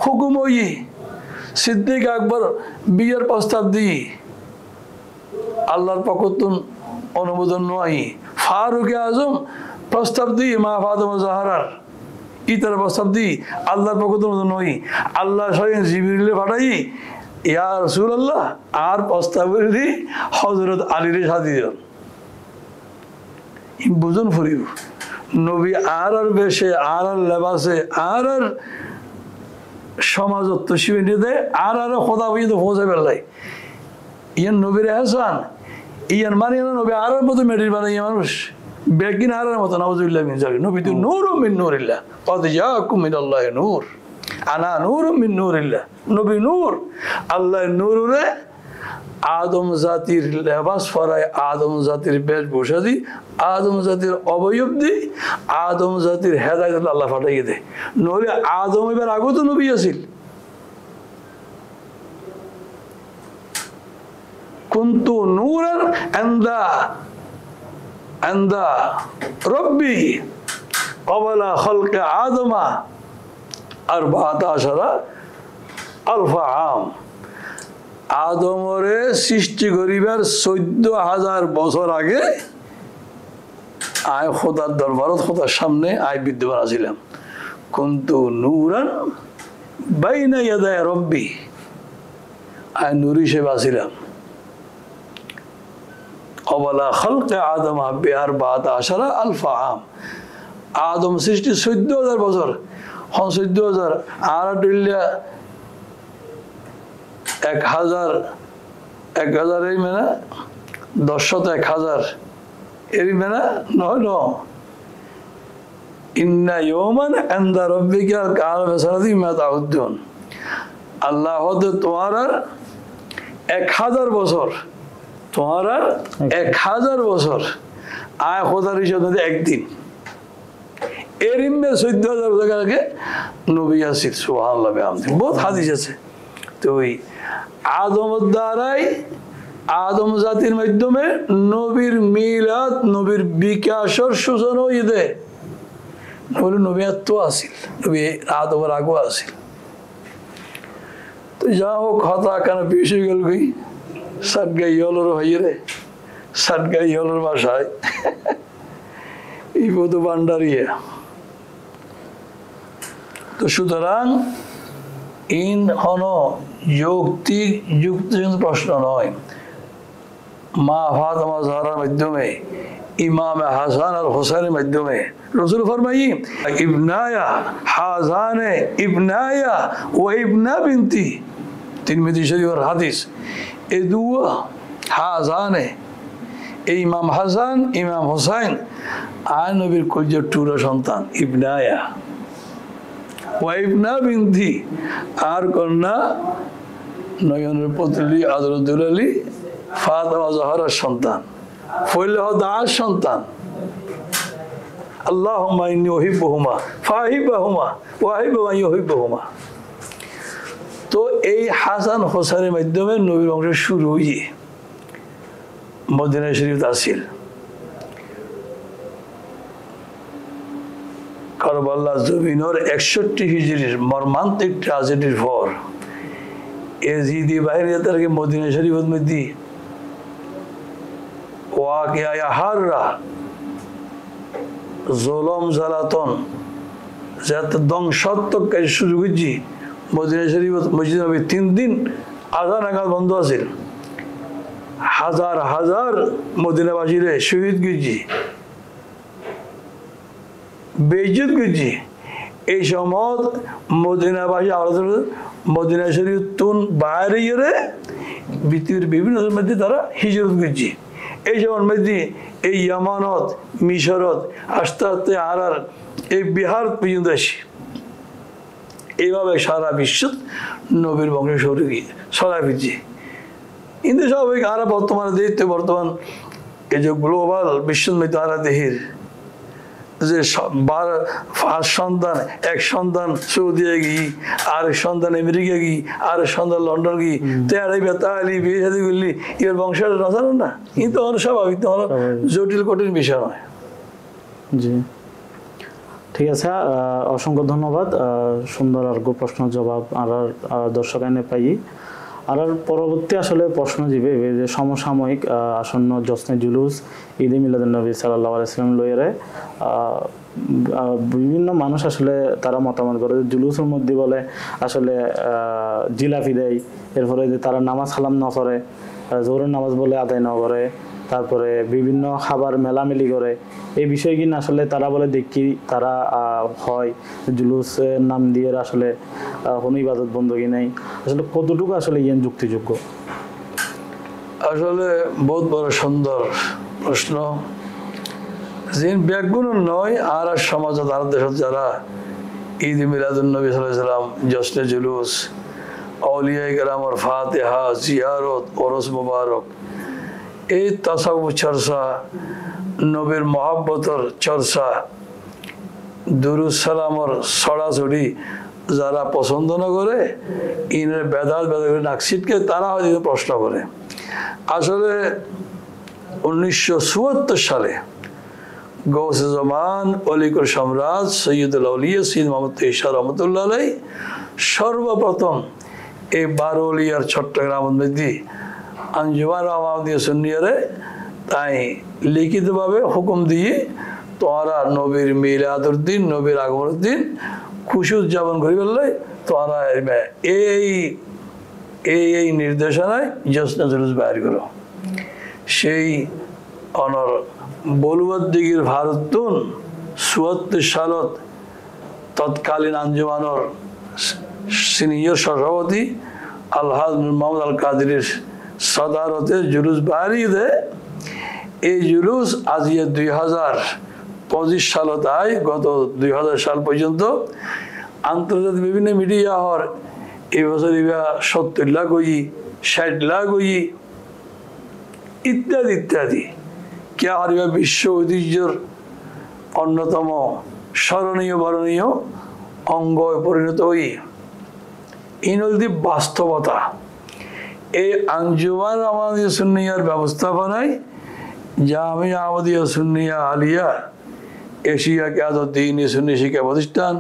হুকুম হয়ে সিদ্দিক আকবর বিয়ের প্রস্তাব দিয়ে আল্লাহর পক্ষতুন অনুমোদন নয় ফারুকে আজম প্রস্তাব দিয়ে মা ফাতেমা জাহরার ইতার প্রস্তাব দিই আল্লাহর পক্ষতুন নয় আল্লাহ স্বয়ং জিবরিলে পাঠাই ইয়া রাসূলুল্লাহ আর প্রস্তাব দি হযরত আলীর সাথে দিলেন। বুঝুন ফুরিব নবী আর বেশে আর লেবাসে আর সমাজত্ব শিবিনে দেয় আর খোদা হয়ে তো পৌঁছে বেলায় ইয়ান নবীর হাসান ইয়ান মানে নবী আর মতো মেডির বানাই মানুষ বেকিন আর মতো নাউজুবিল্লাহ মিন যালিক নবী তো নূরুম মিন নূরিল্লাহ ক্বাদ জাআকুম মিনাল্লাহি নূর আনা নূরুম মিন নূরিল্লাহ নবী নূর আল্লাহর নূরে আদম জাতির লেবাস পরায় আদম জাতির বেশভূষা দি আদম জাতির অবয়ব দি আদম জাতির হেদায়েত আল্লাহ পাঠাইয়ে দেয় নইলে আদম এবার আগেও তো নবী আছিল। কুনতু নূরান আনদা রব্বি ক্বাবলা খালকি আদমা 14 আলফা আম আদমরে সৃষ্টি করিবার 14,000 বছর আগে আয় খোদার দরবারত খোদার সামনে আয় বিদ্যমান আছিলাম। কুনতু নূরান বাইনা ইয়াদায় রব্বি আয় নূর হিসেবে আছিলাম। ক্বাবলা খালকি আদম 14 আলফা আম আদম সৃষ্টি 14,000 বছর 14,000 আর 1,000 এই মেনা 10,000 এর মেনা নয় ন ইন্না ইয়াওমান ইনদা রাব্বিকা কা'আলফি সানাতিন মিম্মা তাউদ্দুন আল্লাহ হতে তোমার 1,000 বছর তোমার 1,000 বছর আয় খোদার হিসাবে একদিন এর ইমে 14,000 বছর আগে নবী আসিল সুবহানাল্লাহ বিহামদিহি বহুত হাদিস আছে। তো ওই আদমের দ্বারাই আদম জাতির মাধ্যমে নবীর মিলাদ নবীর বিকাশের সূচনা হয়ে দেয়। নবী এত আসিল নবী আদমের আগেও আসিল। তো যা হোক হতা কেন পিছিয়ে গেল গই সাতগাই হলোর হইয়ে রে সাতগাই হলোর বাসায় এই বোধ ভান্ডারিয়ে। তো সুতরাং ইন হন যৌক্তিক যুক্তি প্রশ্ন নয়। মা ফাতেমা জাহরার মাধ্যমে ইমাম হাসান আর হোসেনের মাধ্যমে রাসূল ফরমাই ইবনায়া হাজানে ইবনায়া ওয়া ইবনা বিনতি তিরমিজি শরীফের হাদিস এই দুয়া হাজানে এই ইমাম হাসান ইমাম হোসেন আর নবীর কলিজার টুকরা সন্তান ইবনায়া ওয়াইবনা বিনতি আর কন্যা নয়নের পুত্রী আদরুল আলী ফাতেমা জাহরার সন্তান ফইল দাস সন্তান। আল্লাহুম্মা ইন্নী উহিব্বুহুমা ফাহিব্বহুমা ওয়া আহিব্বু আন ইউহিব্বুহুমা। তো এই হাসান হোসেনের মাধ্যমে নবীর বংশ শুরু হয়ে মদিনা শরীফ আসিল। কারবালা জমিনের 61 হিজরির মর্মান্তিক ট্র্যাজেডির পর এজিদি বাইরে তারকে মদিনা শরীফের মধ্যে ওয়াকিয়া হাররা জুলুম জালাতন যাতে ধ্বংসাত্মক সুযোগ হয়েছি মদিনা শরীফ মসজিদ নবী 3 দিন আধা নাগাদ বন্ধ আছিল হাজার হাজার মদিনাবাসীরে শহীদ গেছি বেইজ্জত গেছি এই সময় মদিনাবাসী আলাদা মদিনা শরীফ তুন বাইরে পৃথিবীর বিভিন্ন মধ্যে তারা হিজরত গেছি এই সময় মধ্যে এই ইয়ামানত মিশরত আস্তে আস্তে আর এই বিহার পর্যন্ত আসি এইভাবে সারা বিশ্ব নবীর বংশ ছড়াই ফিরছে কিন্তু স্বাভাবিক আর বর্তমানে দেখতে বর্তমান এই যে গ্লোবাল বিশ্বের মধ্যে আর দেহের যে 5 সন্তান এক সন্তান সৌদিয়া গিয়ে আরেক সন্তান আমেরিকা গিয়ে আরেক সন্তান লন্ডন গিয়ে তেয়ারি বেতালি বিয়ে শাদী করলি এর বংশের না জানো না কিন্তু স্বাভাবিক তো জটিল কঠিন বিষয় নয়। জি ঠিক আছে, অসংখ্য ধন্যবাদ। সুন্দর আর প্রশ্ন জবাব আর দর্শক এনে পাই। আর পরবর্তী আসলে প্রশ্ন দিবে যে সমসাময়িক আসন্ন জশ্নে জুলুস ঈদে মিলাদুন্নবী সাল্লাল্লাহু আলাইহি ওয়াসাল্লাম লইরে বিভিন্ন মানুষ আসলে তারা মতামত করে জুলুসের মধ্যে বলে আসলে জিলাপি দেয়, এরপরে যে তারা নামাজ কালাম না করে, জোহরের নামাজ বলে আদায় না করে, তারপরে বিভিন্ন খাবার মেলামেলি করে। এই বিষয় কিনা আসলে তারা বলে দেখি তারা হয় জুলুসের নাম দিয়ে আসলে কোনো ইবাদত বন্দী নেই, আসলে কতটুকু আসলে ইয়ান যুক্তিযোগ্য? আসলে বহুত বড় সুন্দর প্রশ্ন। যে ব্যাগুণ নয় আর সমাজত আর দেশত যারা ঈদ মিলাদুন্নবী সাল্লাল্লাহু আলাইহি ওয়াসাল্লাম জশ্নে জুলুস আউলিয়া কেরামর ফাতিহা জিয়ারত ওরস মুবারক এই তাসাউফ চর্চা নবীর মহাব্বতর চর্চা দুরুদ সালামর ছড়াছড়ি যারা পছন্দ না করে ইনের বেদাত করে নাকশিটকে তারা হয়তো প্রশ্ন করে। আসলে 1974 সালে গৌসে জামান অলিকুর সম্রাট সৈয়দুল আউলিয়া সৈয়দ মোহাম্মদ তেশা রহমতুল্লাহ আলাই সর্বপ্রথম এই বারোলিয়ার চট্টগ্রাম মধ্যে আঞ্জুমান আহমদিয়া সুন্নিয়ারে তাই লিখিতভাবে হুকুম দিয়ে তোমরা নবীর মিলাদুর দিন নবীর আগমনের দিন খুশি উদযাপন করি বললে তোমরা এই এই নির্দেশনায় জশ্নে জুলুস বাইর করো। সেই অনর বলুয়ার দিকের ভারতুন 74 সালত তৎকালীন আঞ্জুমানর সিনিয়র সভাপতি আলহাজ মোহাম্মদ আল কাদিরের সদারতে জুলুস বাড়িয়ে দেয়। এই জুলুস আজিয়ে 2025 সালত আয় গত 2000 সাল পর্যন্ত আন্তর্জাতিক বিভিন্ন মিডিয়া হর এই বছর 70 লাখ হই 60 লাখ হই ইত্যাদি ইত্যাদি কে হারিবা বিশ্ব ঐতিহ্যর অন্যতম স্মরণীয় বরণীয় অঙ্গ পরিণত হই ইনলদি বাস্তবতা। এই আঞ্জুমান আহমদিয়া সুন্নিয়ার ব্যবস্থাপনায় জামিয়া আহমদিয়া সুন্নিয়া আলিয়া এশিয়া কিয়াদুদ্দিন সুন্নি শিক্ষা প্রতিষ্ঠান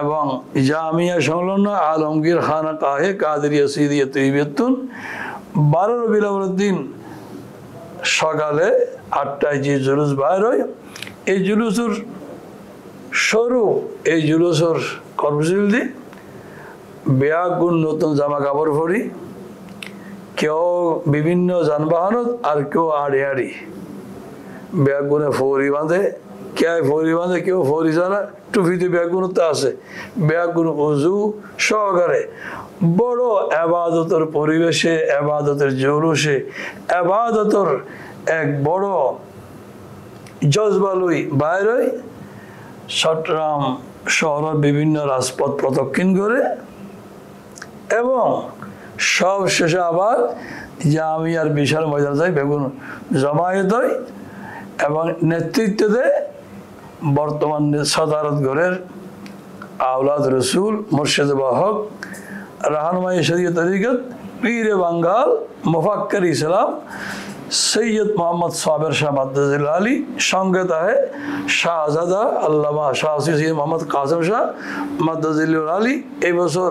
এবং জামিয়া সংলগ্ন আলমগীর খানকাহে কাদেরিয়া সিদিয়া তৈবিয়তুন 12 রবিউল আউয়াল দিন সকালে 8টায় যে জুলুস বাইর হয় এই জুলুসের শুরু এই জুলুসের কর্মসূচি বেয়াগুণ নতুন জামা কাপড় পরি কেউ বিভিন্ন যানবাহনত আর কেউ আড়ি আড়ি বেয়াগুণে ফৌরি বাঁধে কে ফৌরি বাঁধে কেউ ফৌরি ছাড়া টুপিতে বেয়াগুণতে আছে বেয়াগুণ উজু সহকারে বড় আবাদতের পরিবেশে আবাদতের জৌলুসে আবাদতের এক বড় জজবালুই বাইরে চট্টগ্রাম শহরের বিভিন্ন রাজপথ প্রদক্ষিণ করে এবং সব শেষে আবার জামিয়ার বিশাল ময়দান যায় বেগুন জমায়েত হয় এবং নেতৃত্ব দেয় বর্তমান সদারত ঘরের আওলাদ রসুল মুর্শিদ বাহক রাহনুমাই শরীয়ত তরিকত পীরে বাঙ্গাল মুফাক্কির ইসলাম सैयद मोहम्मद साबिर शाह मद्दजिल आली সঙ্গে তাহে শাহজাদা আল্লামা শাহ সৈয়দ মোহাম্মদ কাসেম শাহ মদ্দজিল আলী। এই বছর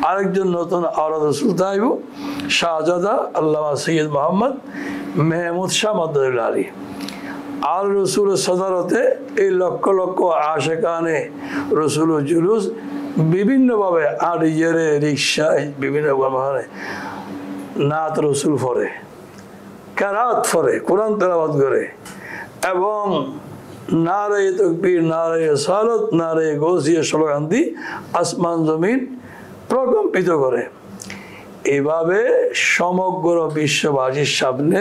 আরেকজন নতুন আওলাদ রাসূল তাইব শাহজাদা আল্লামা সৈয়দ মোহাম্মদ মেহমুদ শাহ মদ্দজিল আলী। আর রসুল সদারতে এই লক্ষ লক্ষ আশেকানে রসুল জুলুস বিভিন্নভাবে আড়িয়ারে রিক্সায় বিভিন্ন বাহনে নাত রসুল ফরে, কেরাত ফরে, কোরআন তেলাওয়াত করে এবং নারে তাকবীর, নারে সালাত, নারে গৌসিয়া স্লোগান দিয়ে আসমান জমিন প্রকম্পিত করে। এভাবে সমগ্র বিশ্ববাসীর সামনে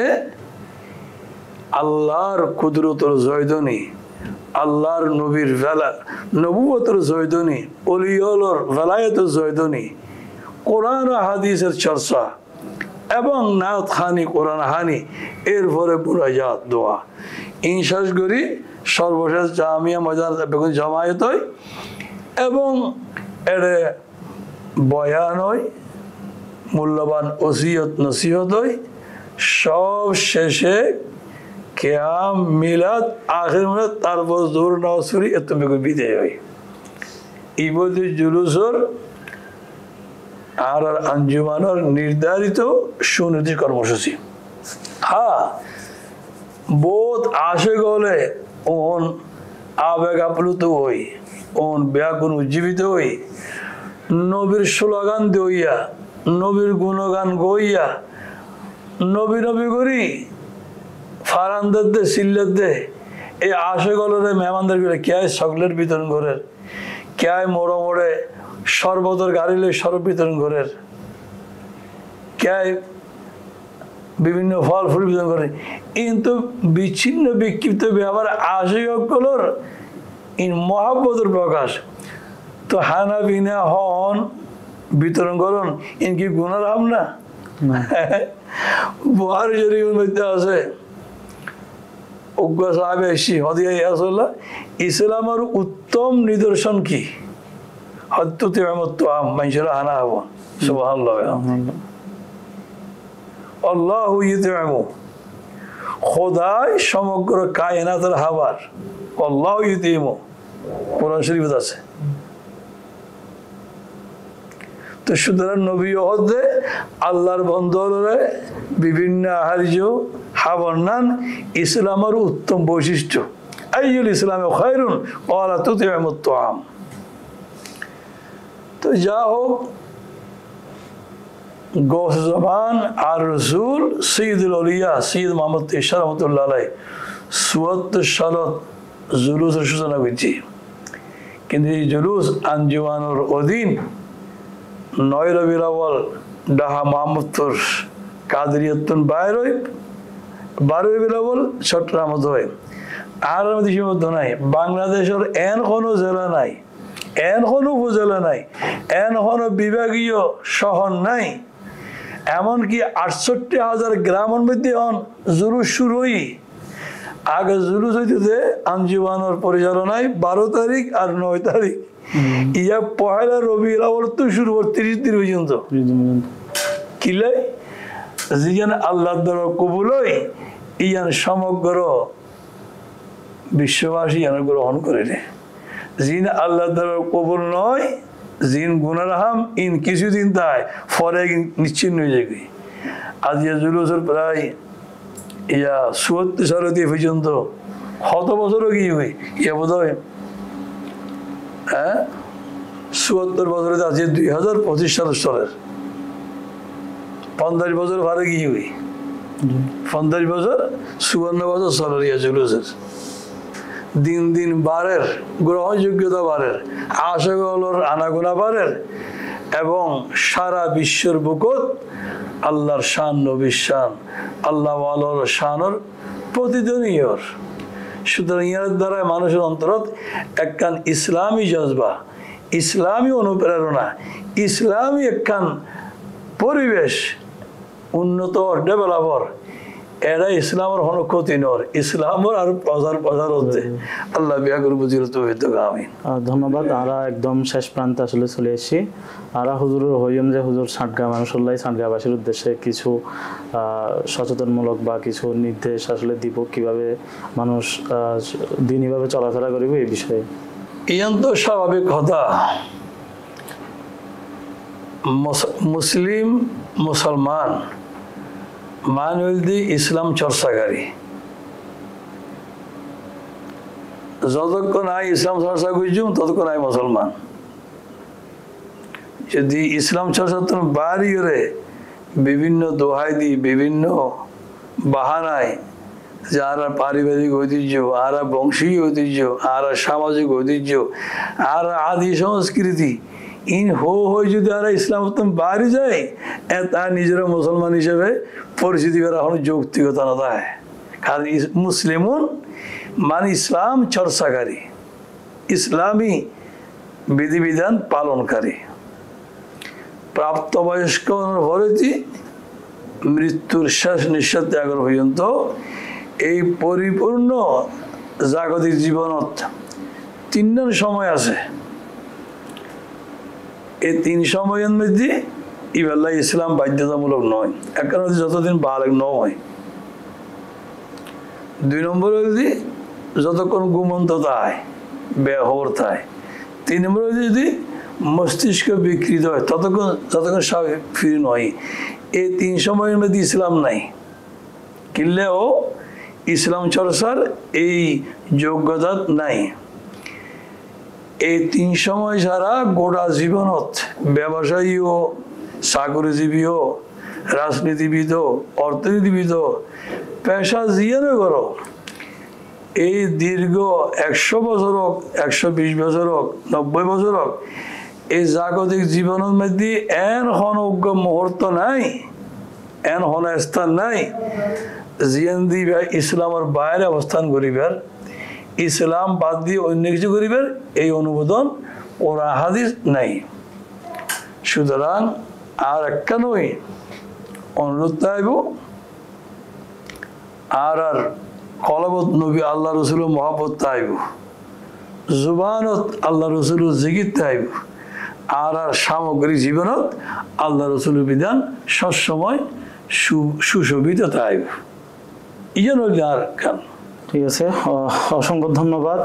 আল্লাহর কুদরতের জয়ধ্বনি, আল্লাহর নবীর নবুয়তের জয়ধ্বনি, ওলিয়ুল্লাহর ভেলায়েতের জয়ধ্বনি, কোরআন হাদিসের চর্চা এবং নাত খানি, কোরআন হানি, এরপরে মুনাজাত দোয়া ইনশাস করি সর্বশেষ জামিয়া ময়দান বেগুন জমায়েত হয় এবং এর বয়ান হয়, মূল্যবান ওসিয়ত নসিহত হয়, সব শেষে কেয়াম মিলাদ আখির মিলাদ, তারপর জোর নওয়াজুরি এত বেগুন বিদায় হয়। ইবদি জুলুসর আর আঞ্জুমানের নির্ধারিত সুনির্দিষ্ট কর্মসূচি। হ্যাঁ, বোধ আসে গলে ওন আবেগ আপ্লুত হই, ওন ব্যাগুন উজ্জীবিত হই, নবীর স্লোগান দইয়া, নবীর গুণগান গইয়া, নবী নবী করি ফারান্দার দে সিল্লার দে এই আসে গলরে মেহমানদের করে কে সকলের বিতরণ করের, কে মোড়ে মোড়ে শরবতের গাড়ি লই শরবত বিতরণ করের, কে বিভিন্ন ফল ফুল বিতরণ করে। কিন্তু বিচ্ছিন্ন বিক্ষিপ্ত ব্যবহার আশিকগুলোর ইন মহাব্বতের প্রকাশ। তো হানা বিনা হন বিতরণ করুন, ইন কি গুনার হাম না? বুহারি শরীফের মধ্যে আছে উগ্র সাহেব এসি হদিয়া ইয়াসুল্লাহ, ইসলামের উত্তম নিদর্শন কি? হত্যুতি তো আম মানুষেরা হানা হব। সুবহানাল্লাহ। আল্লাহু ইউতিমু, খোদাই সমগ্র কায়নাতের হাবার। আল্লাহু ইউতিমু কোরআন শরীফে আছে। তো সুতরাং নবী হদে আল্লাহর বন্দরে বিভিন্ন আহার্য হাবর নান ইসলামের উত্তম বৈশিষ্ট্য। আইয়ুল ইসলামে খায়রুন ওয়ালা তুতিমু তুআম। তো যা হোক, গৌস জামান আর রসুল সৈয়দুল আউলিয়া সৈয়দ মোহাম্মদ ইরশাদ রহমতুল্লাহ আলাইহি ৭৪ সালত জুলুসের সূচনা করছি। কিন্তু এই জুলুস আঞ্জুমানের অধীন ৯ রবিউল আউয়াল ডাহা মোহাম্মদপুর কাদেরিয়াতুন বাইর হয়, ১২ রবিউল আউয়াল চট্টগ্রামত হয়। আর আমাদের সীমাবদ্ধ নাই, বাংলাদেশের এন কোনো জেলা নাই, এন কোনো উপজেলা নাই, এন কোনো বিভাগীয় শহর নাই, এমনকি ৬৮,০০০ গ্রামের মধ্যে জুলুস শুরু হই। আগে জুলুস হইতে আঞ্জুমানের পরিচালনায় ১২ তারিখ আর ৯ তারিখ, ইয়া পহেলা রবিউল আউয়াল তো শুরু ৩০ দিন পর্যন্ত। কিলে যেন আল্লাহর দরবার কবুল হয়, ইয়ান সমগ্র বিশ্ববাসী ইয়ান গ্রহণ করে রে। জিন আল্লাহর দরবার কবুল নয়, জিন গুনার হাম ইন কিছুদিন তাই ফরে নিশ্চিন্ন হয়ে যাবে। আজ জুলুসের প্রায় ইয়া ৭৪ সাল পর্যন্ত কত বছরও কি হয়, ইয়া বোধ হয় ৭৪ বছরে আছে ২০২৫ সালের ৫০ বছর ভারে কি হই, ৫০ বছর ৫৪ বছর সালের ইয়া জুলুসের। দিন দিন বাড়ের, গ্রহণযোগ্যতা বাড়ের, আশাগুলোর আনাগোনা বাড়ের এবং সারা বিশ্বের বুকত আল্লাহর শান, নবীর শান, আল্লাহ আলোর শানর প্রতিধ্বনিয়র। সুতরাং ইয়ার দ্বারা মানুষের অন্তরত একখান ইসলামী জজবা, ইসলামী অনুপ্রেরণা, ইসলামী একখান পরিবেশ উন্নত ডেভেলপর এরা ইসলামের হন ক্ষতি নর, ইসলামের আর প্রচার হচ্ছে। আল্লাহ বিয়া করে বুঝিল তো আমিন। ধন্যবাদ। আমরা একদম শেষ প্রান্তে আসলে চলে এসেছি। আমরা হুজুরের হইম যে হুজুর সাতগাঁ মানুষল্লাই সাতগাঁবাসীর উদ্দেশ্যে কিছু সচেতনমূলক বা কিছু নির্দেশ আসলে দিব, কিভাবে মানুষ দিনইভাবে চলাফেরা করিবে এই বিষয়ে। ইয়ান তো স্বাভাবিক কথা, মুসলিম মুসলমান মানবী ইসলাম চর্চাকারী। যতক্ষণ আই ইসলাম চর্চা করছুম ততক্ষণ আই মুসলমান। যদি ইসলাম চর্চা তুমি বাড়ি করে বিভিন্ন দোহাই দি, বিভিন্ন বাহানায় যে আর পারিবারিক ঐতিহ্য, আর বংশীয় ঐতিহ্য, আর সামাজিক ঐতিহ্য, আর আদি সংস্কৃতি ইন হয়ে যদি আর ইসলাম বাড়ি যায়, তার নিজেরা মুসলমান হিসেবে পরিচিতি বেড়া কোনো যৌক্তিকতা না দেয়। কারণ মুসলিমুন মানে ইসলাম চর্চাকারী, ইসলামী বিধিবিধান পালনকারী। প্রাপ্তবয়স্ক ভরেছি মৃত্যুর শেষ নিঃশ্বাস ত্যাগ পর্যন্ত এই পরিপূর্ণ জাগতিক জীবনত 3 সময় আছে। এই 3 সময়ের মধ্যে ইবাল্লা ইসলাম বাধ্যতামূলক নয়। এক কারণে যতদিন বালেগ নয়। 2 নম্বর যদি যতক্ষণ ঘুমন্ত তাই বেহর তাই। 3 নম্বর যদি মস্তিষ্ক বিকৃত হয় যতক্ষণ স্বাভাবিক ফিরে নয়। এই 3 সময়ের মধ্যে ইসলাম নাই, কিনলেও ইসলাম চর্চার এই যোগ্যতা নাই। এই 3 সময় ছাড়া গোটা জীবনত ব্যবসায়ী ও চাকরিজীবী ও রাজনীতিবিদ ও অর্থনীতিবিদ পেশা জিয়ানো করো, এই দীর্ঘ 100 বছর হোক, 120 বছর হোক, 90 বছর হোক, এই জাগতিক জীবনের মধ্যে এন হনজ্ঞ মুহূর্ত নাই, এন হন স্থান নাই জিয়ান দিবে ইসলামের বাইরে অবস্থান করিবার, ইসলাম বাদ দিয়ে অন্য কিছু করিবার এই অনুমোদন ওরা হাদিস নাই। সুতরাং আর একটা নয়, অনুরোধ চাইব আর কলবত নবী আল্লাহ রসুল মহাব্বত চাইব, জুবানত আল্লাহ রসুল জিকির চাইব, আর সামগ্রিক জীবনত আল্লাহ রসুলের বিধান সবসময় সুশোভিত চাইব। ইজন আর কেন। ঠিক আছে, অসংখ্য ধন্যবাদ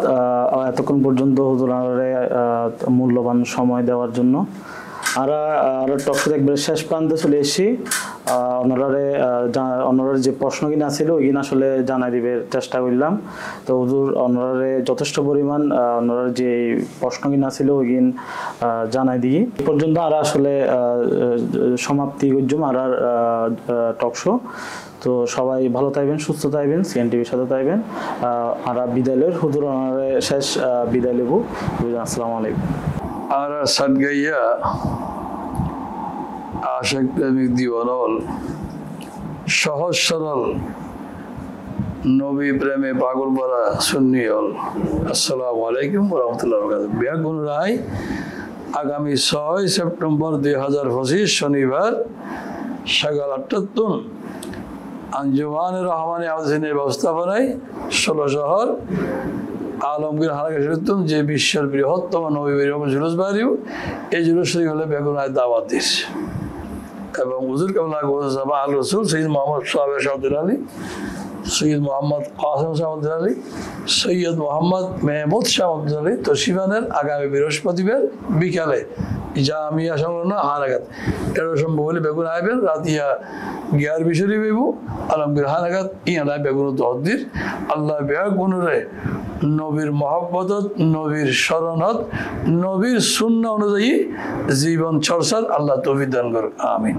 এতক্ষণ পর্যন্ত হুজুরারে মূল্যবান সময় দেওয়ার জন্য। আর টকশোর একবার শেষ প্রান্তে চলে এসেছি। অনরারে যে প্রশ্ন কিনা ছিল ওইগুলো আসলে জানাই দিবে চেষ্টা করলাম। তো হুজুর অনরারে যথেষ্ট পরিমাণ অনরার যে প্রশ্ন কিনা ছিল ওইগুলো জানাই দিই। এই পর্যন্ত আর আসলে সমাপ্তি করছুম আর টকশো। তো সবাই ভালো থাকবেন, সুস্থ থাকবেন, সিএনটিভির সাথে থাকবেন। আর বিদ্যালয়ের হুজুর অনারে শেষ বিদায় নেব। আসসালামু আলাইকুম। আর সাতগাইয়া আশেক প্রেমিক দিওয়ানল, সহজ সরল নবী প্রেমে পাগল পারা সুন্নি হল। আসসালামু আলাইকুম রহমতুল্লাহ। ব্যাগুন রায় আগামী 6 সেপ্টেম্বর 2025 শনিবার সকাল 8টায় আঞ্জুমান রহমানে আওয়াজের ব্যবস্থাপনায় 16 শহর আলমগীর হারাকা শরীফ যে বিশ্বের বৃহত্তম নবী জুলুস বাড়িও, এই জুলুস হলে বেগুন রায় দাওয়াত দিচ্ছে। এবং হুজুর কেবলা গোসাবা আল রসুল সৈয়দ মোহাম্মদ সাহেব শাহদুল আলী, সৈয়দ মোহাম্মদ কাসেম শাহদুল আলী, সৈয়দ মোহাম্মদ মেহমুদ শাহদুল আলী তশিফানের আগামী বৃহস্পতিবার বিকালে জামিয়া সংলগ্ন হারাঘাত 13 সম্ভব হলে বেগুন আইবেন। রাতিয়া 11 শরীফ হইব আলমগীর হারাঘাত ইয়ানায় বেগুন তহদ্দির। আল্লাহ বেগুনরে নবীর মহব্বতত, নবীর শরণত, নবীর সুন্নাহ অনুযায়ী জীবন চর্চার আল্লাহ তৌফিক দান করুন। আমিন।